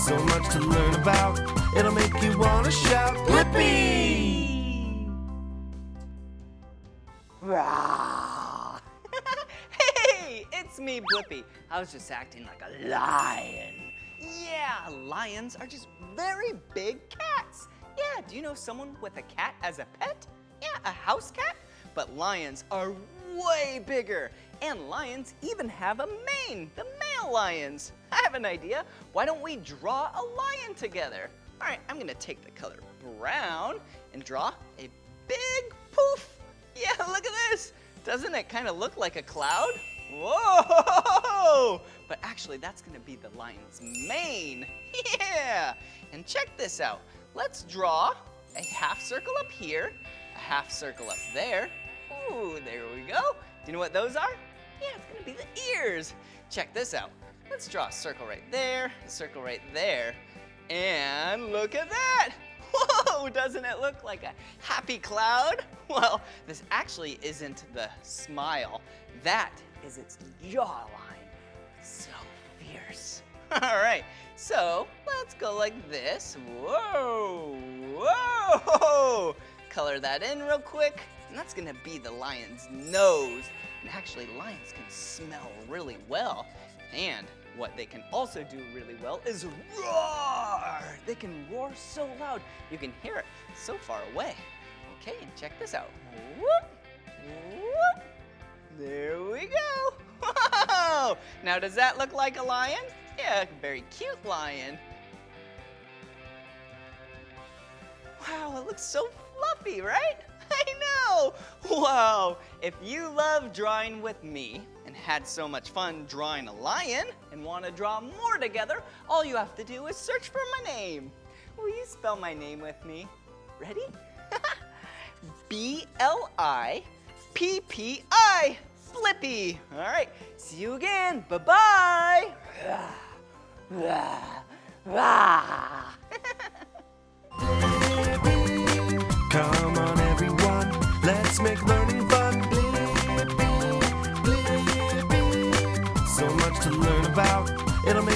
So much to learn about. It'll make you want to shout, Blippi! Rah! Hey, it's me, Blippi. I was just acting like a lion. Yeah, lions are just very big cats. Yeah, do you know someone with a cat as a pet? Yeah, a house cat. But lions are way bigger. And lions even have a mane, the male lions. I have an idea. Why don't we draw a lion together? All right, I'm gonna take the color brown and draw a big poof. Yeah, look at this. Doesn't it kind of look like a cloud? Whoa! But actually, that's gonna be the lion's mane. Yeah! And check this out. Let's draw a half circle up here, a half circle up there. Ooh, there we go. Do you know what those are? Yeah, it's gonna be the ears. Check this out. Let's draw a circle right there, a circle right there, and look at that. Whoa, doesn't it look like a happy cloud? Well, this actually isn't the smile. That is its jawline. So fierce. All right, so let's go like this. Whoa, whoa. Color that in real quick. And that's gonna be the lion's nose. And actually, lions can smell really well. And what they can also do really well is roar. They can roar so loud, you can hear it so far away. Okay, and check this out. Whoop, whoop. There we go. Whoa! Now, does that look like a lion? Yeah, a very cute lion. Wow, it looks so fluffy, right? I know! Wow! If you love drawing with me and had so much fun drawing a lion and want to draw more together, all you have to do is search for my name. Will you spell my name with me? Ready? B-L-I-P-P-I. Blippi. All right, see you again. Bye-bye. Come on, everyone, let's make learning fun. Blippi, Blippi. So much to learn about. It'll make